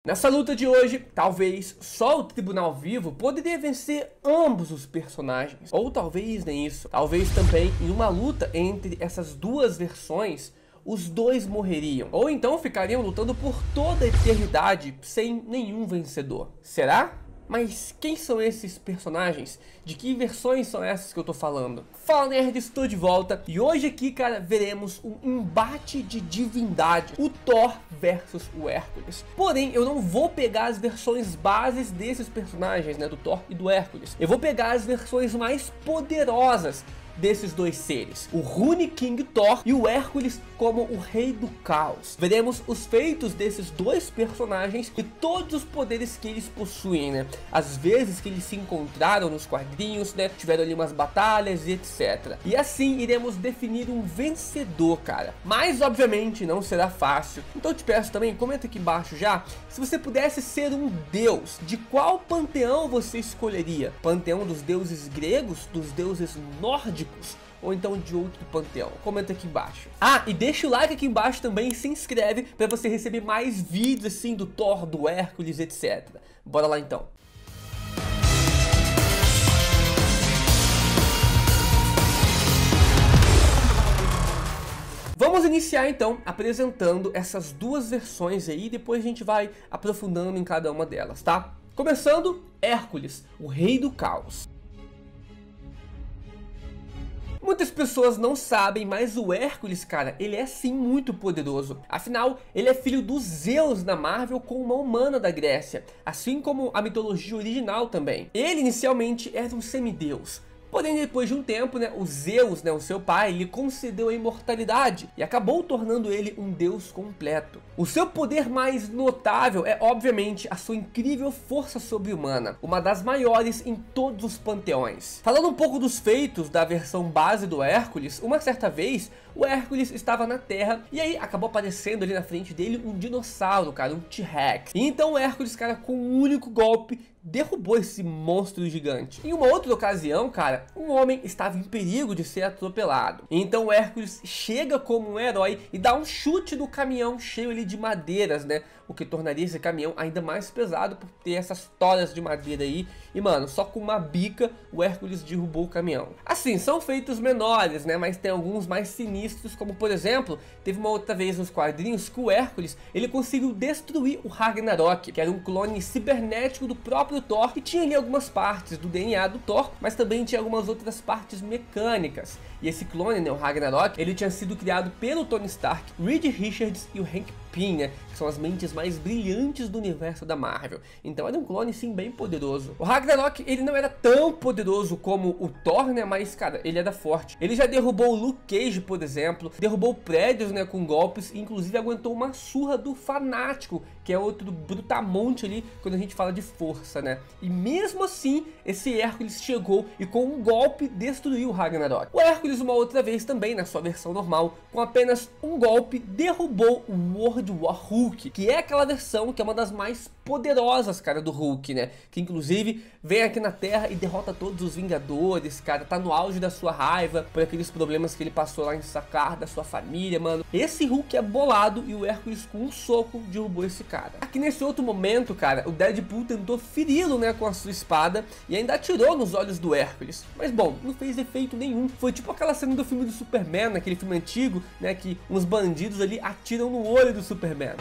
Nessa luta de hoje, talvez só o Tribunal Vivo poderia vencer ambos os personagens, ou talvez nem isso. Talvez também em uma luta entre essas duas versões, os dois morreriam, ou então ficariam lutando por toda a eternidade sem nenhum vencedor. Será? Mas quem são esses personagens? De que versões são essas que eu tô falando? Fala nerd, estou de volta e hoje aqui, cara, veremos um embate de divindade, o Thor versus o Hércules. Porém, eu não vou pegar as versões bases desses personagens, né, do Thor e do Hércules. Eu vou pegar as versões mais poderosas desses dois seres, o Rune King Thor e o Hércules como o Rei do Caos. Veremos os feitos desses dois personagens e todos os poderes que eles possuem, né? As vezes que eles se encontraram nos quadrinhos, né? Tiveram ali umas batalhas e etc. E assim iremos definir um vencedor, cara. Mas obviamente não será fácil. Então eu te peço também, comenta aqui embaixo já, se você pudesse ser um deus, de qual panteão você escolheria? Panteão dos deuses gregos, dos deuses nórdicos, ou então de outro panteão? Comenta aqui embaixo. Ah, e deixa o like aqui embaixo também e se inscreve para você receber mais vídeos assim do Thor, do Hércules, etc. Bora lá então. Vamos iniciar então apresentando essas duas versões aí e depois a gente vai aprofundando em cada uma delas, tá? Começando, Hércules, o Rei do Caos. Muitas pessoas não sabem, mas o Hércules, cara, ele é sim muito poderoso. Afinal, ele é filho dos Zeus na Marvel com uma humana da Grécia, assim como a mitologia original também. Ele inicialmente era um semideus. Porém, depois de um tempo, né, o Zeus, né, o seu pai, lhe concedeu a imortalidade e acabou tornando ele um deus completo. O seu poder mais notável é, obviamente, a sua incrível força sobre-humana, uma das maiores em todos os panteões. Falando um pouco dos feitos da versão base do Hércules, uma certa vez, o Hércules estava na Terra e aí acabou aparecendo ali na frente dele um dinossauro, cara, um T-Rex. E então o Hércules, cara, com um único golpe, derrubou esse monstro gigante. Em uma outra ocasião, cara, um homem estava em perigo de ser atropelado. Então o Hércules chega como um herói e dá um chute no caminhão cheio ali de madeiras, né? O que tornaria esse caminhão ainda mais pesado por ter essas toras de madeira aí. E mano, só com uma bica o Hércules derrubou o caminhão. Assim, são feitos menores, né? Mas tem alguns mais sinistros, como por exemplo, teve uma outra vez nos quadrinhos que o Hércules, ele conseguiu destruir o Ragnarok, que era um clone cibernético do próprio Thor, e tinha ali algumas partes do DNA do Thor, mas também tinha algumas outras partes mecânicas. E esse clone, né, o Ragnarok, ele tinha sido criado pelo Tony Stark, Reed Richards e o Hank Pym, né, que são as mentes mais brilhantes do universo da Marvel. Então era um clone sim bem poderoso. O Ragnarok, ele não era tão poderoso como o Thor, né, mas cara, ele era forte. Ele já derrubou o Luke Cage, por exemplo, derrubou prédios, né, com golpes, e inclusive aguentou uma surra do Fanático, que é outro brutamonte ali quando a gente fala de força, né. E mesmo assim, esse Hércules chegou e com um golpe destruiu o Ragnarok. O Hércules uma outra vez também, na sua versão normal, com apenas um golpe, derrubou o World War Hulk, que é aquela versão que é uma das mais poderosas, cara, do Hulk, né? Que inclusive vem aqui na Terra e derrota todos os Vingadores, cara, tá no auge da sua raiva por aqueles problemas que ele passou lá em Sakaar, da sua família, mano. Esse Hulk é bolado e o Hércules com um soco derrubou esse cara. Aqui nesse outro momento, cara, o Deadpool tentou feri-lo, né, com a sua espada e ainda atirou nos olhos do Hércules. Mas bom, não fez efeito nenhum. Foi tipo aquela cena do filme do Superman, naquele filme antigo, né, que uns bandidos ali atiram no olho do Superman.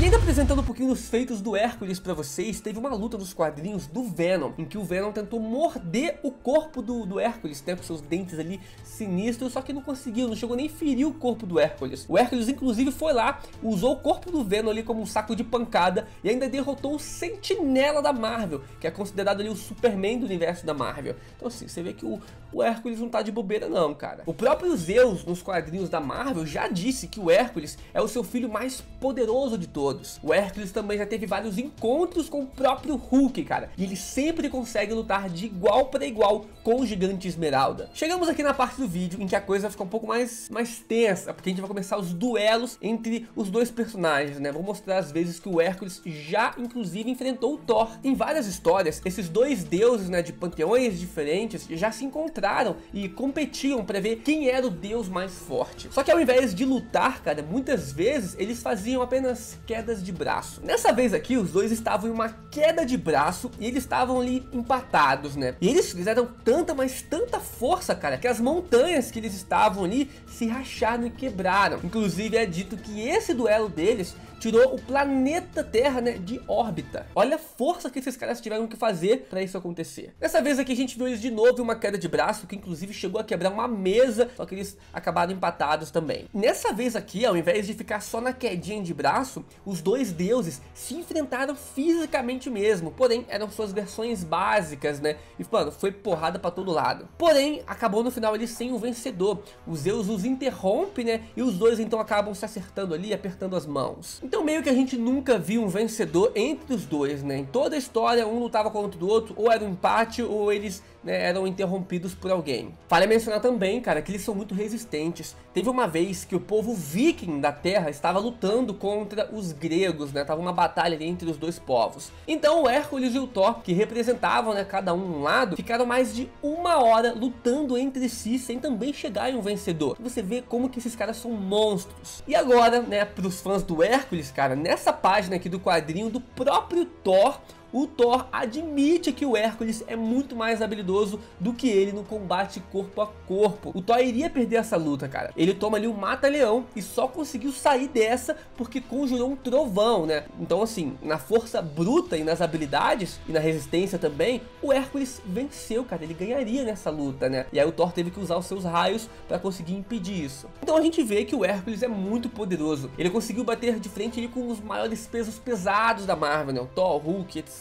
E ainda apresentando um pouquinho dos feitos do Hércules pra vocês, teve uma luta nos quadrinhos do Venom, em que o Venom tentou morder o corpo do Hércules, né, com seus dentes ali sinistros, só que não conseguiu, não chegou nem a ferir o corpo do Hércules. O Hércules inclusive foi lá, usou o corpo do Venom ali como um saco de pancada e ainda derrotou o Sentinela da Marvel, que é considerado ali o Superman do universo da Marvel. Então assim, você vê que o Hércules não tá de bobeira não, cara. O próprio Zeus, nos quadrinhos da Marvel, já disse que o Hércules é o seu filho mais poderoso de todos. Hércules. O Hércules também já teve vários encontros com o próprio Hulk, cara, e ele sempre consegue lutar de igual para igual com o Gigante Esmeralda. Chegamos aqui na parte do vídeo em que a coisa fica um pouco mais tensa, porque a gente vai começar os duelos entre os dois personagens, né? Vou mostrar as vezes que o Hércules já, inclusive, enfrentou o Thor. Em várias histórias, esses dois deuses, né, de panteões diferentes, já se encontraram e competiam para ver quem era o deus mais forte. Só que ao invés de lutar, cara, muitas vezes eles faziam apenas quedas de braço. Nessa vez aqui, os dois estavam em uma queda de braço e eles estavam ali empatados, né? E eles fizeram tanta, mas tanta força, cara, que as montanhas que eles estavam ali se racharam e quebraram. Inclusive é dito que esse duelo deles tirou o planeta Terra, né, de órbita. Olha a força que esses caras tiveram que fazer para isso acontecer. Dessa vez aqui a gente viu eles de novo em uma queda de braço, que inclusive chegou a quebrar uma mesa, só que eles acabaram empatados também. Nessa vez aqui, ao invés de ficar só na quedinha de braço, os dois deuses se enfrentaram fisicamente mesmo, porém eram suas versões básicas, né, e mano, foi porrada para todo lado. Porém, acabou no final ali sem um vencedor. O Zeus os interrompe, né, e os dois então acabam se acertando ali, apertando as mãos. Então meio que a gente nunca viu um vencedor entre os dois, né? Em toda a história, um lutava contra o outro, ou era um empate, ou eles, né, eram interrompidos por alguém. Vale mencionar também, cara, que eles são muito resistentes. Teve uma vez que o povo viking da Terra estava lutando contra os gregos, né? Tava uma batalha ali entre os dois povos. Então o Hércules e o Thor, que representavam, né, cada um lado, ficaram mais de 1 hora lutando entre si, sem também chegar em um vencedor. Você vê como que esses caras são monstros. E agora, né, pros fãs do Hércules, cara, nessa página aqui do quadrinho do próprio Thor, o Thor admite que o Hércules é muito mais habilidoso do que ele no combate corpo a corpo. O Thor iria perder essa luta, cara. Ele toma ali um mata-leão e só conseguiu sair dessa porque conjurou um trovão, né? Então assim, na força bruta e nas habilidades e na resistência também, o Hércules venceu, cara. Ele ganharia nessa luta, né? E aí o Thor teve que usar os seus raios para conseguir impedir isso. Então a gente vê que o Hércules é muito poderoso. Ele conseguiu bater de frente ali com os maiores pesos pesados da Marvel, né? O Thor, Hulk, etc.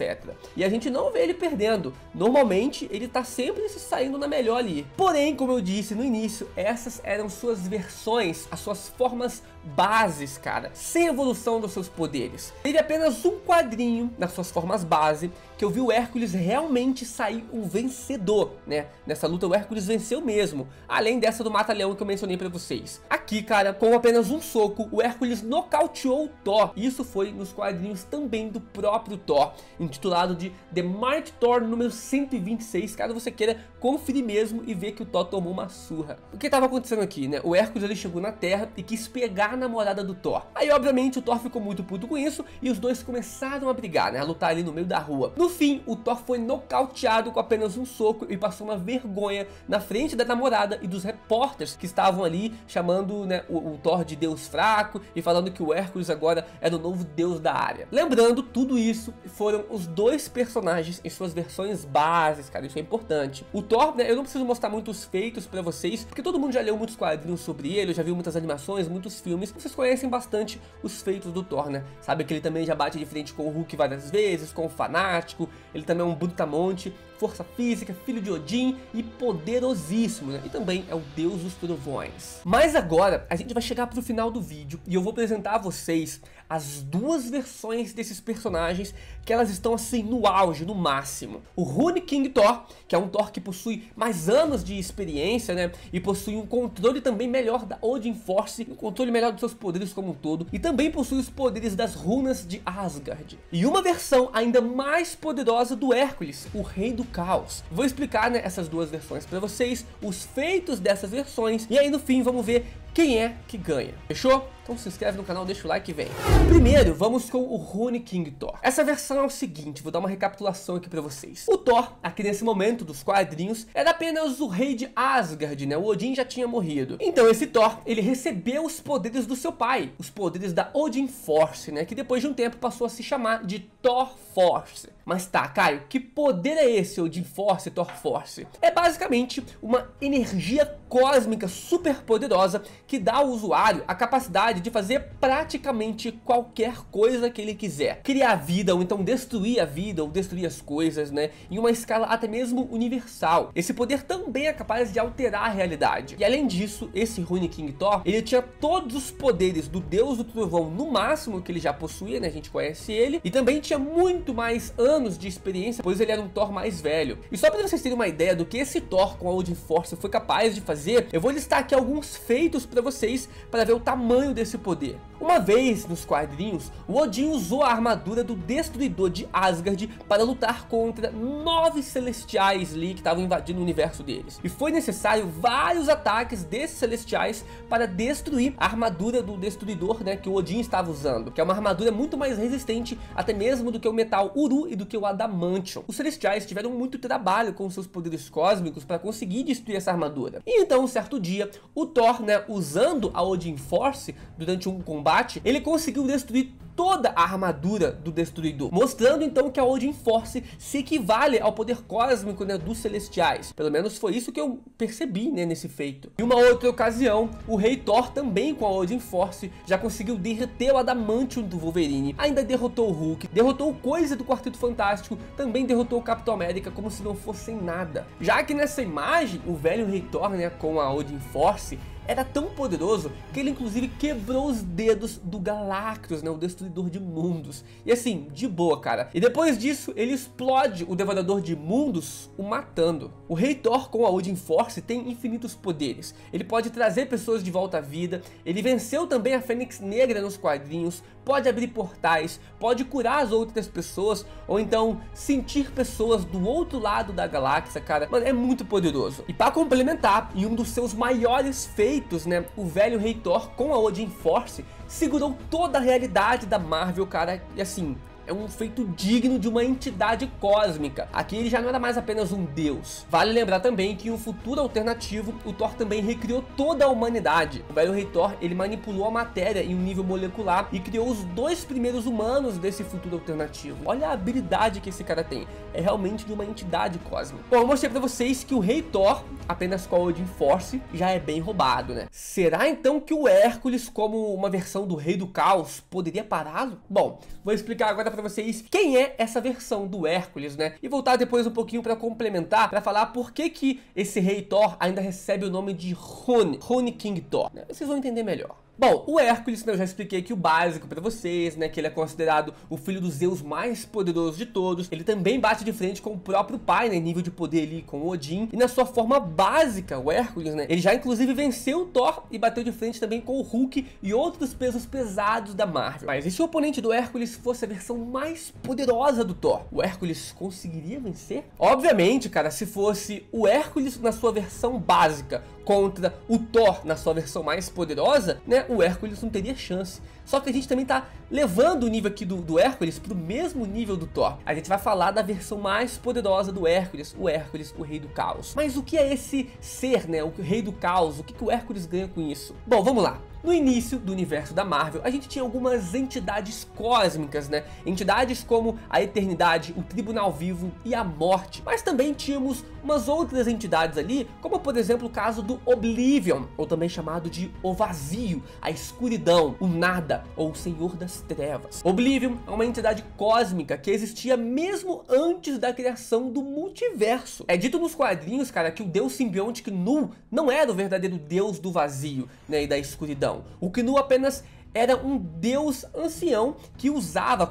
E a gente não vê ele perdendo. Normalmente ele tá sempre se saindo na melhor ali. Porém, como eu disse no início, essas eram suas versões, as suas formas bases, cara, sem evolução dos seus poderes. Teve apenas um quadrinho nas suas formas base que eu vi o Hércules realmente sair um vencedor, né? Nessa luta o Hércules venceu mesmo, além dessa do mata-leão que eu mencionei pra vocês. Aqui, cara, com apenas um soco, o Hércules nocauteou o Thor. Isso foi nos quadrinhos também do próprio Thor, intitulado de The Mighty Thor número 126, caso você queira conferir mesmo e ver que o Thor tomou uma surra. O que estava acontecendo aqui, né? O Hércules ele chegou na Terra e quis pegar a namorada do Thor. Aí, obviamente, o Thor ficou muito puto com isso e os dois começaram a brigar, né? A lutar ali no meio da rua. No fim, o Thor foi nocauteado com apenas um soco e passou uma vergonha na frente da namorada e dos repórteres que estavam ali chamando, né, o Thor de deus fraco e falando que o Hércules agora era o novo deus da área. Lembrando, tudo isso foram os dois personagens em suas versões bases, cara, isso é importante. O Thor, né, eu não preciso mostrar muitos feitos pra vocês, porque todo mundo já leu muitos quadrinhos sobre ele, já viu muitas animações, muitos filmes, vocês conhecem bastante os feitos do Thor, né? Sabe que ele também já bate de frente com o Hulk várias vezes, com o Fanático, ele também é um brutamonte, força física, filho de Odin e poderosíssimo, né? E também é o deus dos trovões. Mas agora a gente vai chegar pro final do vídeo e eu vou apresentar a vocês as duas versões desses personagens que elas estão assim no auge, no máximo. O Rune King Thor, que é um Thor que possui mais anos de experiência, né? E possui um controle também melhor da Odin Force, um controle melhor dos seus poderes como um todo, e também possui os poderes das runas de Asgard. E uma versão ainda mais poderosa do Hércules, o Rei do Caos. Vou explicar, né, essas duas versões para vocês, os feitos dessas versões, e aí no fim vamos ver quem é que ganha. Fechou? Então se inscreve no canal, deixa o like e vem. Primeiro, vamos com o Rune King Thor. Essa versão é o seguinte, vou dar uma recapitulação aqui pra vocês. O Thor, aqui nesse momento dos quadrinhos, era apenas o rei de Asgard, né? O Odin já tinha morrido. Então esse Thor, ele recebeu os poderes do seu pai, os poderes da Odin Force, né? Que depois de um tempo passou a se chamar de Thor Force. Mas tá, Caio, que poder é esse Odin Force, Thor Force? É basicamente uma energia cósmica super poderosa que dá ao usuário a capacidade capacidade de fazer praticamente qualquer coisa que ele quiser. Criar vida, ou então destruir a vida, ou destruir as coisas, né? Em uma escala até mesmo universal. Esse poder também é capaz de alterar a realidade. E além disso, esse Rune King Thor, ele tinha todos os poderes do Deus do Trovão no máximo que ele já possuía, né? A gente conhece ele. E também tinha muito mais anos de experiência, pois ele era um Thor mais velho. E só para vocês terem uma ideia do que esse Thor com a Odin Force foi capaz de fazer, eu vou listar aqui alguns feitos para vocês para ver o tamanho desse poder. Uma vez nos quadrinhos, o Odin usou a armadura do Destruidor de Asgard para lutar contra 9 celestiais ali que estavam invadindo o universo deles. E foi necessário vários ataques desses celestiais para destruir a armadura do Destruidor, né, que o Odin estava usando, que é uma armadura muito mais resistente até mesmo do que o metal Uru e do que o Adamantium. Os celestiais tiveram muito trabalho com seus poderes cósmicos para conseguir destruir essa armadura. E então, um certo dia, o Thor, né, usando a Odin Force durante um combate, ele conseguiu destruir toda a armadura do Destruidor, mostrando então que a Odin Force se equivale ao poder cósmico, né, dos celestiais. Pelo menos foi isso que eu percebi, né, nesse feito. Em uma outra ocasião, o Rei Thor também com a Odin Force já conseguiu derreter o Adamantium do Wolverine, ainda derrotou o Hulk, derrotou o Coisa do Quarteto Fantástico, também derrotou o Capitão América como se não fossem nada. Já que nessa imagem, o velho Rei Thor, né, com a Odin Force, era tão poderoso que ele inclusive quebrou os dedos do Galactus, né, o Destruidor de Mundos. E assim, de boa, cara. E depois disso, ele explode o Devorador de Mundos, o matando. O Rei Thor com a Odin Force tem infinitos poderes. Ele pode trazer pessoas de volta à vida, ele venceu também a Fênix Negra nos quadrinhos, pode abrir portais, pode curar as outras pessoas, ou então sentir pessoas do outro lado da galáxia, cara. Mano, é muito poderoso. E para complementar, em um dos seus maiores feitos, né, o velho Rei Thor com a Odin Force segurou toda a realidade da Marvel, cara, e assim, é um feito digno de uma entidade cósmica. Aqui ele já não era mais apenas um deus. Vale lembrar também que em um futuro alternativo, o Thor também recriou toda a humanidade. O velho Rei Thor, ele manipulou a matéria em um nível molecular e criou os 2 primeiros humanos desse futuro alternativo. Olha a habilidade que esse cara tem. É realmente de uma entidade cósmica. Bom, eu mostrei pra vocês que o Rei Thor, apenas com a Odin Force, já é bem roubado, né? Será então que o Hércules, como uma versão do Rei do Caos, poderia pará-lo? Bom, vou explicar agora pra vocês quem é essa versão do Hércules, né? E voltar depois um pouquinho pra complementar, pra falar por que esse Rei Thor ainda recebe o nome de Rune King Thor, né? Vocês vão entender melhor. Bom, o Hércules, né, eu já expliquei aqui o básico pra vocês, né, que ele é considerado o filho do Zeus mais poderoso de todos. Ele também bate de frente com o próprio pai, né, em nível de poder ali com o Odin. E na sua forma básica, o Hércules, né, ele já inclusive venceu o Thor e bateu de frente também com o Hulk e outros pesos pesados da Marvel. Mas e se o oponente do Hércules fosse a versão mais poderosa do Thor? O Hércules conseguiria vencer? Obviamente, cara, se fosse o Hércules na sua versão básica contra o Thor na sua versão mais poderosa, né, o Hércules não teria chance. Só que a gente também tá levando o nível aqui do Hércules pro mesmo nível do Thor. A gente vai falar da versão mais poderosa do Hércules, o Rei do Caos. Mas o que é esse ser, né, o Rei do Caos? O que o Hércules ganha com isso? Bom, vamos lá. No início do universo da Marvel, a gente tinha algumas entidades cósmicas, né? Entidades como a Eternidade, o Tribunal Vivo e a Morte. Mas também tínhamos umas outras entidades ali, como por exemplo o caso do Oblivion, ou também chamado de o Vazio, a Escuridão, o Nada, ou o Senhor das Trevas. Oblivion é uma entidade cósmica que existia mesmo antes da criação do multiverso. É dito nos quadrinhos, cara, que o deus simbionte Knu não era o verdadeiro deus do vazio, né, e da escuridão. O Knu apenas era um deus ancião que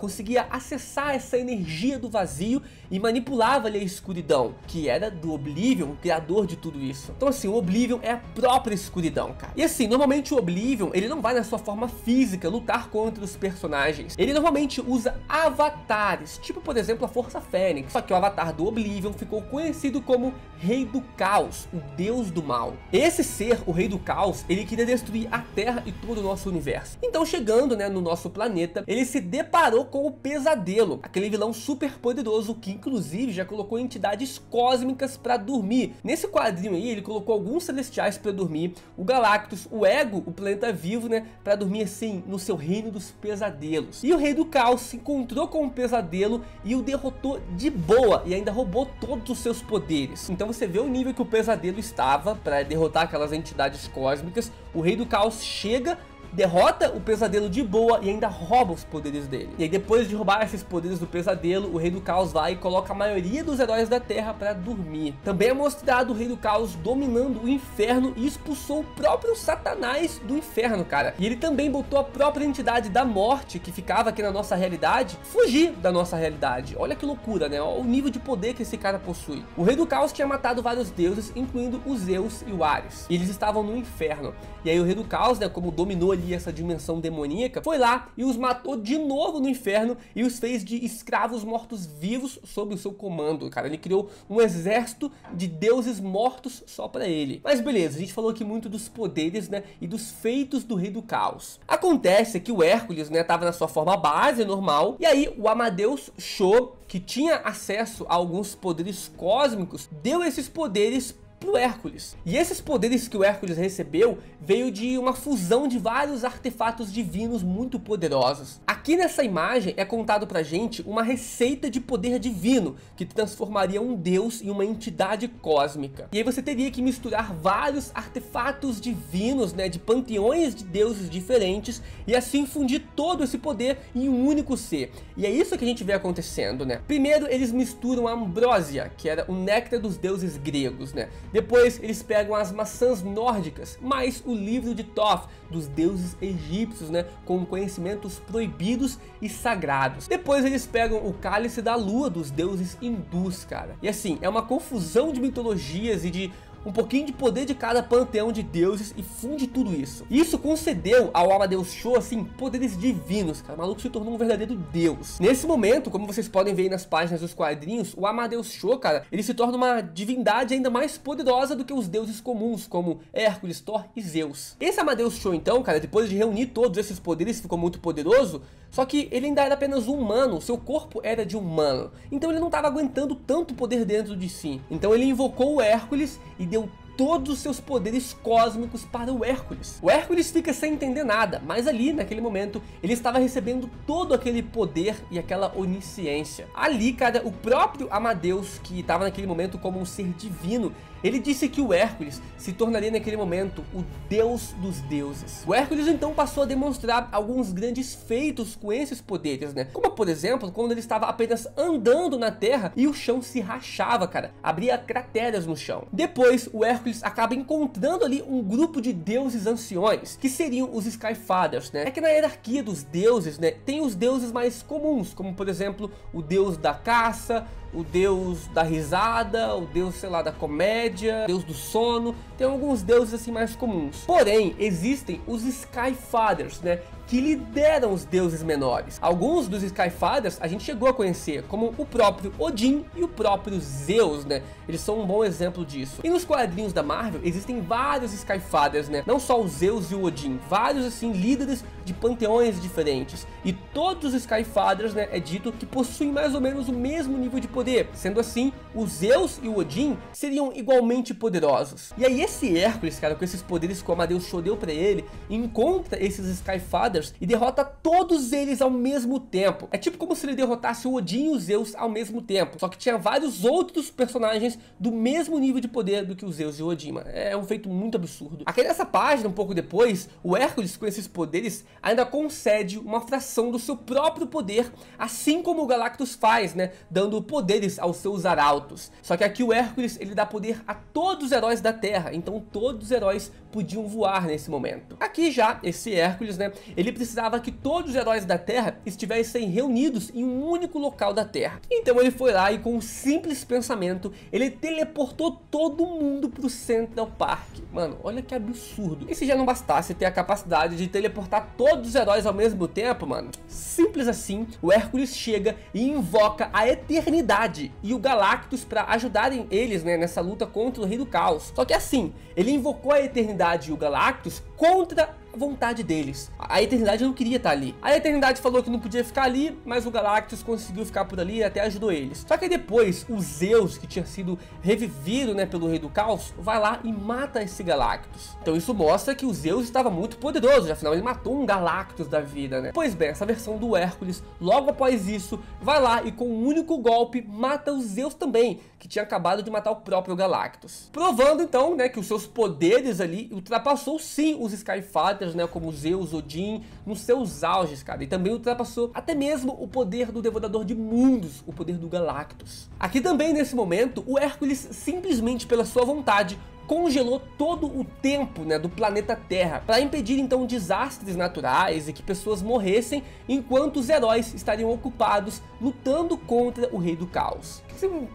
conseguia acessar essa energia do vazio e manipulava ali a escuridão, que era do Oblivion, o criador de tudo isso. Então assim, o Oblivion é a própria escuridão, cara. E assim, normalmente o Oblivion, ele não vai na sua forma física lutar contra os personagens. Ele normalmente usa avatares, tipo por exemplo a Força Fênix. Só que o avatar do Oblivion ficou conhecido como Rei do Caos, o deus do mal. Esse ser, o Rei do Caos, ele queria destruir a Terra e todo o nosso universo. Então chegando, né, no nosso planeta, ele se deparou com o Pesadelo, aquele vilão super poderoso que inclusive já colocou entidades cósmicas pra dormir. Nesse quadrinho aí, ele colocou alguns celestiais pra dormir, o Galactus, o Ego, o planeta vivo, né, pra dormir assim, no seu reino dos pesadelos. E o Rei do Caos se encontrou com o Pesadelo e o derrotou de boa e ainda roubou todos os seus poderes. Então você vê o nível que o Pesadelo estava pra derrotar aquelas entidades cósmicas. O Rei do Caos chega, derrota o pesadelo de boa e ainda rouba os poderes dele. E aí depois de roubar esses poderes do pesadelo, o Rei do Caos vai e coloca a maioria dos heróis da Terra para dormir. Também é mostrado o Rei do Caos dominando o inferno e expulsou o próprio Satanás do inferno, cara. E ele também botou a própria entidade da morte, que ficava aqui na nossa realidade, fugir da nossa realidade. Olha que loucura, né? Olha o nível de poder que esse cara possui. O Rei do Caos tinha matado vários deuses, incluindo o Zeus e o Ares. E eles estavam no inferno. E aí o Rei do Caos, né, como dominou ali essa dimensão demoníaca, foi lá e os matou de novo no inferno e os fez de escravos mortos-vivos sob o seu comando, cara. Ele criou um exército de deuses mortos só pra ele. Mas beleza, a gente falou aqui muito dos poderes, né, e dos feitos do Rei do Caos. Acontece que o Hércules, né, tava na sua forma base, normal, e aí o Amadeus Cho, que tinha acesso a alguns poderes cósmicos, deu esses poderes pro Hércules. E esses poderes que o Hércules recebeu veio de uma fusão de vários artefatos divinos muito poderosos. Aqui nessa imagem é contado pra gente uma receita de poder divino que transformaria um deus em uma entidade cósmica. E aí você teria que misturar vários artefatos divinos, né, de panteões de deuses diferentes e assim fundir todo esse poder em um único ser. E é isso que a gente vê acontecendo, né? Primeiro eles misturam a ambrósia, que era o néctar dos deuses gregos, né? Depois eles pegam as maçãs nórdicas, mais o livro de Thoth, dos deuses egípcios, né, com conhecimentos proibidos e sagrados. Depois eles pegam o cálice da lua dos deuses hindus, cara. E assim, é uma confusão de mitologias e de um pouquinho de poder de cada panteão de deuses e funde tudo isso. Isso concedeu ao Amadeus Cho, assim, poderes divinos, cara. O maluco se tornou um verdadeiro deus. Nesse momento, como vocês podem ver aí nas páginas dos quadrinhos, o Amadeus Cho, cara, ele se torna uma divindade ainda mais poderosa do que os deuses comuns, como Hércules, Thor e Zeus. Esse Amadeus Cho, então, cara, depois de reunir todos esses poderes, ficou muito poderoso, só que ele ainda era apenas um humano, seu corpo era de humano, então ele não estava aguentando tanto poder dentro de si. Então ele invocou o Hércules e deu todos os seus poderes cósmicos para o Hércules. O Hércules fica sem entender nada, mas ali, naquele momento, ele estava recebendo todo aquele poder e aquela onisciência. Ali, cara, o próprio Amadeus, que estava naquele momento como um ser divino, ele disse que o Hércules se tornaria naquele momento o deus dos deuses. O Hércules então passou a demonstrar alguns grandes feitos com esses poderes, né? Como por exemplo, quando ele estava apenas andando na terra e o chão se rachava, cara. Abria crateras no chão. Depois, o Hércules acaba encontrando ali um grupo de deuses anciões, que seriam os Skyfathers, né? É que na hierarquia dos deuses, né, tem os deuses mais comuns, como por exemplo, o deus da caça, o deus da risada, o deus, sei lá, da comédia, o deus do sono. Tem alguns deuses assim mais comuns. Porém, existem os Skyfathers, né, que lideram os deuses menores. Alguns dos Skyfathers a gente chegou a conhecer, como o próprio Odin e o próprio Zeus, né? Eles são um bom exemplo disso. E nos quadrinhos da Marvel existem vários Skyfathers, né? Não só o Zeus e o Odin, vários assim líderes de panteões diferentes. E todos os Skyfathers, né, é dito que possuem mais ou menos o mesmo nível de poder. Sendo assim, o Zeus e o Odin seriam igualmente poderosos. E aí esse Hércules, cara, com esses poderes que o Amadeus Cho deu pra ele, encontra esses Skyfathers e derrota todos eles ao mesmo tempo. É tipo como se ele derrotasse o Odin e o Zeus ao mesmo tempo, só que tinha vários outros personagens do mesmo nível de poder do que o Zeus e o Odin, mano. É um feito muito absurdo. Aqui nessa página, um pouco depois, o Hércules com esses poderes ainda concede uma fração do seu próprio poder, assim como o Galactus faz, né, dando poderes aos seus arautos. Só que aqui o Hércules, ele dá poder a todos os heróis da Terra, então todos os heróis podiam voar nesse momento. Aqui já, esse Hércules, né, ele precisava que todos os heróis da Terra estivessem reunidos em um único local da Terra. Então ele foi lá e com um simples pensamento, ele teleportou todo mundo pro Central Park. Mano, olha que absurdo. E se já não bastasse ter a capacidade de teleportar todos os heróis ao mesmo tempo, mano, simples assim, o Hércules chega e invoca a Eternidade e o Galactus para ajudarem eles, né, nessa luta contra o Rei do Caos. Só que assim, ele invocou a Eternidade e o Galactus contra a vontade deles. A Eternidade não queria estar ali. A Eternidade falou que não podia ficar ali, mas o Galactus conseguiu ficar por ali e até ajudou eles. Só que aí depois, o Zeus, que tinha sido revivido, né, pelo Rei do Caos, vai lá e mata esse Galactus. Então isso mostra que o Zeus estava muito poderoso, afinal ele matou um Galactus da vida, né? Pois bem, essa versão do Hércules, logo após isso, vai lá e com um único golpe mata o Zeus também, que tinha acabado de matar o próprio Galactus. Provando então, né, que os seus poderes ali ultrapassou sim os Skyfathers Fathers, né, como Zeus, Odin, nos seus auges, cara, e também ultrapassou até mesmo o poder do Devorador de Mundos, o poder do Galactus. Aqui também, nesse momento, o Hércules, simplesmente pela sua vontade, congelou todo o tempo, né, do planeta Terra, para impedir então desastres naturais e que pessoas morressem enquanto os heróis estariam ocupados lutando contra o Rei do Caos.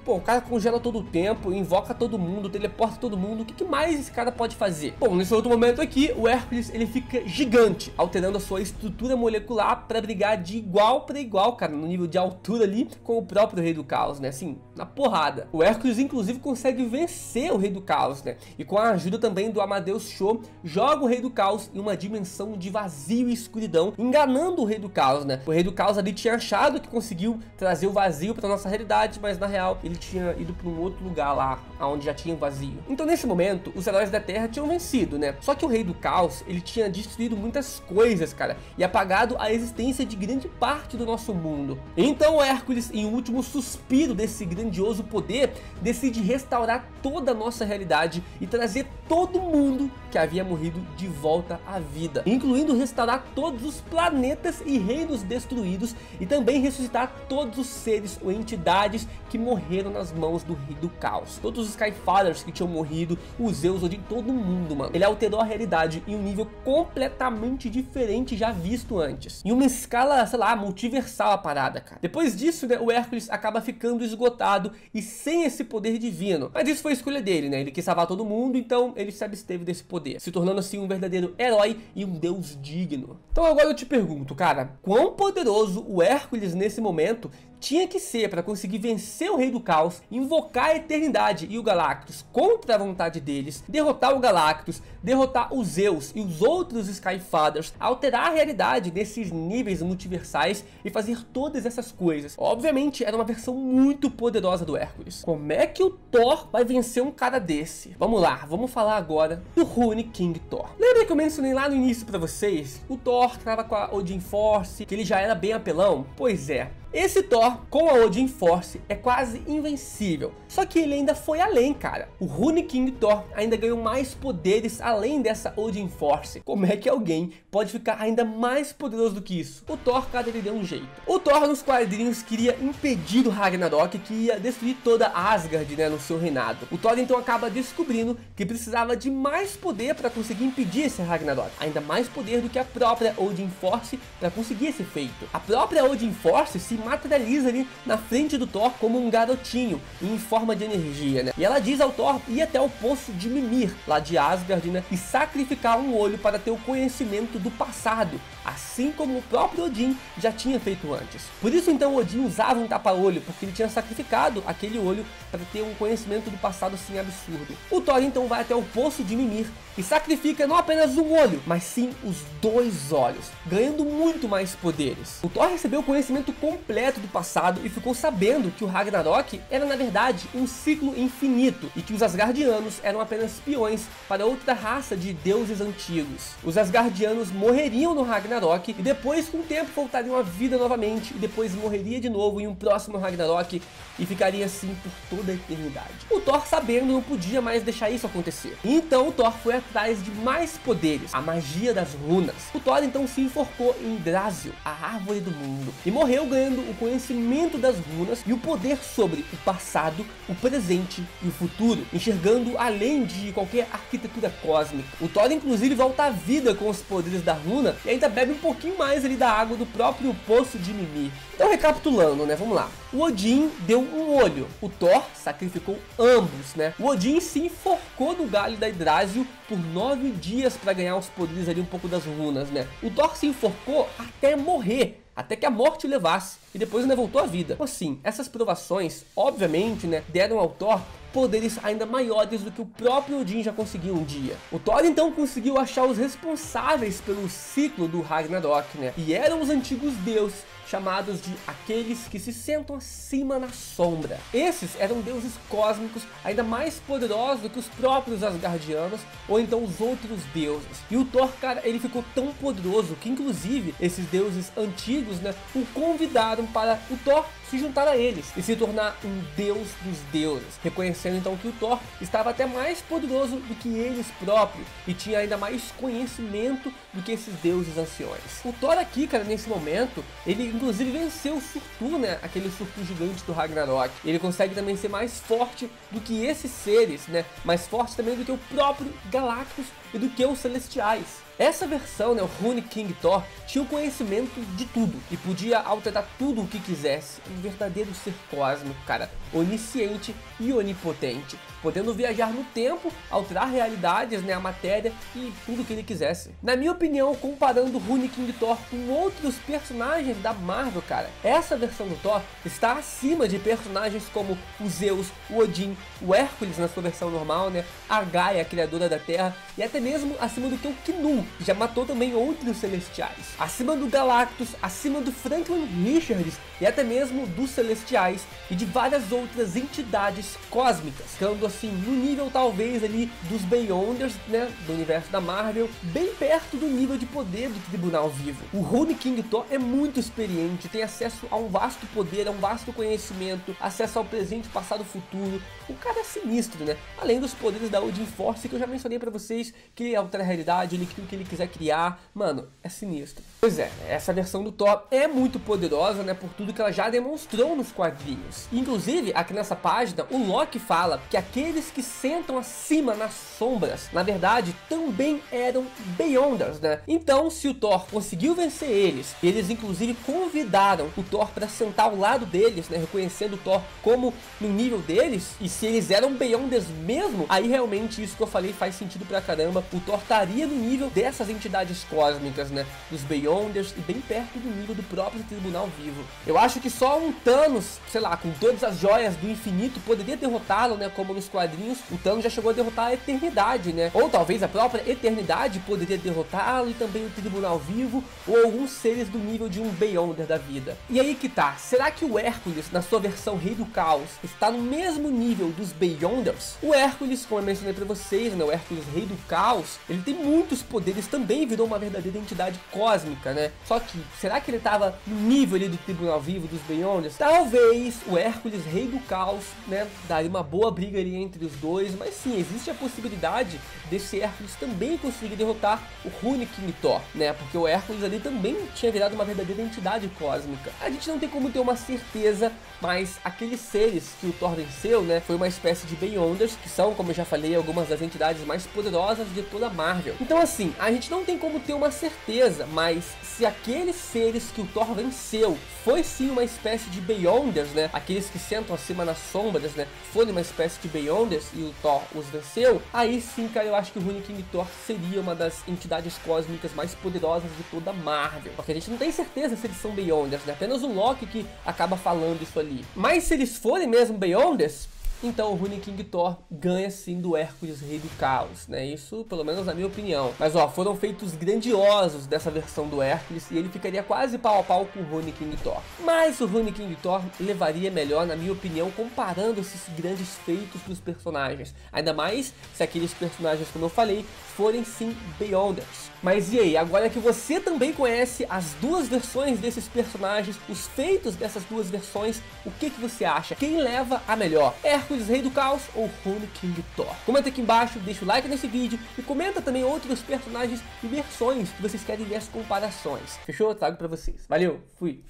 Pô, o cara congela todo o tempo, invoca todo mundo, teleporta todo mundo, o que mais esse cara pode fazer? Bom, nesse outro momento aqui, o Hércules ele fica gigante, alterando a sua estrutura molecular para brigar de igual para igual, cara, no nível de altura ali com o próprio Rei do Caos, né, assim, na porrada. O Hércules inclusive consegue vencer o Rei do Caos, né, e com a ajuda também do Amadeus Cho, joga o Rei do Caos em uma dimensão de vazio e escuridão, enganando o Rei do Caos, né. O Rei do Caos ali tinha achado que conseguiu trazer o vazio para nossa realidade, mas na real ele tinha ido para um outro lugar lá, onde já tinha um vazio. Então nesse momento, os heróis da Terra tinham vencido, né? Só que o Rei do Caos, ele tinha destruído muitas coisas, cara, e apagado a existência de grande parte do nosso mundo. Então o Hércules, em último suspiro desse grandioso poder, decide restaurar toda a nossa realidade e trazer todo mundo que havia morrido de volta à vida, incluindo restaurar todos os planetas e reinos destruídos e também ressuscitar todos os seres ou entidades que morreram nas mãos do Rei do Caos. Todos os Skyfathers que tinham morrido, os Zeus, Odin, todo mundo, mano. Ele alterou a realidade em um nível completamente diferente já visto antes. Em uma escala, sei lá, multiversal a parada, cara. Depois disso, né, o Hércules acaba ficando esgotado e sem esse poder divino. Mas isso foi a escolha dele, né? Ele quis salvar todo mundo, então ele se absteve desse poder, se tornando assim um verdadeiro herói e um deus digno. Então agora eu te pergunto, cara, quão poderoso o Hércules nesse momento tinha que ser para conseguir vencer o Rei do Caos, invocar a Eternidade e o Galactus contra a vontade deles, derrotar o Galactus, derrotar os Zeus e os outros Skyfathers, alterar a realidade nesses níveis multiversais e fazer todas essas coisas. Obviamente era uma versão muito poderosa do Hércules. Como é que o Thor vai vencer um cara desse? Vamos lá, vamos falar agora do Rune King Thor. Lembra que eu mencionei lá no início para vocês? O Thor que tava com a Odin Force, que ele já era bem apelão? Pois é. Esse Thor, com a Odin Force, é quase invencível. Só que ele ainda foi além, cara. O Rune King Thor ainda ganhou mais poderes além dessa Odin Force. Como é que alguém pode ficar ainda mais poderoso do que isso? O Thor, cara, ele deu um jeito. O Thor, nos quadrinhos, queria impedir o Ragnarok, que ia destruir toda Asgard, né, no seu reinado. O Thor, então, acaba descobrindo que precisava de mais poder para conseguir impedir esse Ragnarok. Ainda mais poder do que a própria Odin Force para conseguir esse feito. A própria Odin Force se materializa ali na frente do Thor como um garotinho em forma de energia, né? E ela diz ao Thor ir até o poço de Mimir, lá de Asgard, né? E sacrificar um olho para ter o conhecimento do passado, assim como o próprio Odin já tinha feito antes. Por isso então Odin usava um tapa-olho, porque ele tinha sacrificado aquele olho para ter um conhecimento do passado assim absurdo. O Thor então vai até o poço de Mimir e sacrifica não apenas um olho, mas sim os 2 olhos, ganhando muito mais poderes. O Thor recebeu o conhecimento completo do passado e ficou sabendo que o Ragnarok era na verdade um ciclo infinito e que os Asgardianos eram apenas peões para outra raça de deuses antigos. Os Asgardianos morreriam no Ragnarok e depois com o tempo voltariam à vida novamente e depois morreria de novo em um próximo Ragnarok e ficaria assim por toda a eternidade. O Thor, sabendo, não podia mais deixar isso acontecer. Então o Thor foi atrás de mais poderes, a magia das runas. O Thor então se enforcou em Yggdrasil, a árvore do mundo, e morreu ganhando o conhecimento das runas e o poder sobre o passado, o presente e o futuro, enxergando além de qualquer arquitetura cósmica. O Thor inclusive volta à vida com os poderes da runa e ainda bebe um pouquinho mais ali da água do próprio poço de Mimir. Então recapitulando, né, vamos lá. O Odin deu um olho, o Thor sacrificou ambos, né? O Odin se enforcou no galho da Yggdrasil por 9 dias para ganhar os poderes ali um pouco das runas, né? O Thor se enforcou até morrer, até que a morte o levasse, e depois ainda voltou à vida. Assim, essas provações, obviamente, né, deram ao Thor poderes ainda maiores do que o próprio Odin já conseguiu um dia. O Thor então conseguiu achar os responsáveis pelo ciclo do Ragnarok, né? E eram os antigos deuses, chamados de aqueles que se sentam acima na sombra. Esses eram deuses cósmicos ainda mais poderosos do que os próprios Asgardianos ou então os outros deuses. E o Thor, cara, ele ficou tão poderoso que inclusive esses deuses antigos, né, o convidaram falaram para o Thor se juntar a eles e se tornar um deus dos deuses, reconhecendo então que o Thor estava até mais poderoso do que eles próprios e tinha ainda mais conhecimento do que esses deuses anciões. O Thor aqui, cara, nesse momento, ele inclusive venceu o Surtur, né, aquele Surtur gigante do Ragnarok. Ele consegue também ser mais forte do que esses seres, né, mais forte também do que o próprio Galactus e do que os Celestiais. Essa versão, né, o Rune King Thor, tinha o conhecimento de tudo e podia alterar tudo o que quisesse. Um verdadeiro ser cósmico, cara, onisciente e onipotente, podendo viajar no tempo, alterar realidades, né, a matéria e tudo que ele quisesse. Na minha opinião, comparando o Rune King Thor com outros personagens da Marvel, cara, essa versão do Thor está acima de personagens como o Zeus, o Odin, o Hércules na sua versão normal, né, a Gaia, a criadora da Terra, e até mesmo acima do que o Knu, que já matou também outros celestiais. Acima do Galactus, acima do Franklin Richards e até mesmo dos Celestiais e de várias outras entidades cósmicas, ficando assim no nível talvez ali dos Beyonders, né, do universo da Marvel, bem perto do nível de poder do Tribunal Vivo. O Rune King Thor é muito experiente, tem acesso a um vasto poder, a um vasto conhecimento, acesso ao presente, passado, futuro. O cara é sinistro, né? Além dos poderes da Odin Force, que eu já mencionei pra vocês, que ele altera a realidade, ele cria o que ele quiser criar. Mano, é sinistro. Pois é, essa versão do Thor é muito poderosa, né, por tudo que ela já demonstrou nos quadrinhos. Inclusive, aqui nessa página, o Loki fala que aqueles que sentam acima nas sombras, na verdade, também eram Beyonders, né? Então, se o Thor conseguiu vencer eles, eles inclusive convidaram o Thor para sentar ao lado deles, né, reconhecendo o Thor como no nível deles, e se eles eram Beyonders mesmo, aí realmente isso que eu falei faz sentido pra caramba. O Thor estaria no nível dessas entidades cósmicas, né, dos Beyonders, e bem perto do nível do próprio Tribunal Vivo. Eu acho que só um Thanos, sei lá, com todas as joias do infinito, poderia derrotá-lo, né, como nos quadrinhos. O Thanos já chegou a derrotar a Eternidade, né, ou talvez a própria Eternidade poderia derrotá-lo, e também o Tribunal Vivo, ou alguns seres do nível de um Beyonder da vida. E aí que tá, será que o Hércules, na sua versão Rei do Caos, está no mesmo nível dos Beyonders? O Hércules, como eu mencionei pra vocês, né, o Hércules Rei do Caos, ele tem muitos poderes, também virou uma verdadeira entidade cósmica, né? Só que, será que ele tava no nível ali do Tribunal Vivo, dos Beyonders? Talvez o Hércules Rei do Caos, né, daria uma boa briga ali entre os dois, mas sim, existe a possibilidade desse Hércules também conseguir derrotar o Rune King Thor, né? Porque o Hércules ali também tinha virado uma verdadeira entidade cósmica. A gente não tem como ter uma certeza, mas aqueles seres que o Thor venceu, né, foi uma espécie de Beyonders, que são, como eu já falei, algumas das entidades mais poderosas de toda a Marvel. Então assim, a gente não tem como ter uma certeza, mas se aqueles seres que o Thor venceu foi sim uma espécie de Beyonders, né, aqueles que sentam acima nas sombras, né, foram uma espécie de Beyonders e o Thor os venceu, aí sim, cara, eu acho que o Rune King Thor seria uma das entidades cósmicas mais poderosas de toda a Marvel, porque a gente não tem certeza se eles são Beyonders, né, apenas o Loki que acaba falando isso ali. Mas se eles forem mesmo Beyonders, então o Rune King Thor ganha sim do Hércules Rei do Caos, né? Isso pelo menos na minha opinião. Mas ó, foram feitos grandiosos dessa versão do Hércules e ele ficaria quase pau a pau com o Rune King Thor. Mas o Rune King Thor levaria melhor, na minha opinião, comparando esses grandes feitos dos personagens. Ainda mais se aqueles personagens, como eu falei, forem sim Beyonders. Mas e aí, agora que você também conhece as duas versões desses personagens, os feitos dessas duas versões, o que você acha? Quem leva a melhor? Hércules Rei do Caos ou Rune King Thor? Comenta aqui embaixo, deixa o like nesse vídeo e comenta também outros personagens e versões que vocês querem ver as comparações. Fechou? Eu trago pra vocês. Valeu, fui!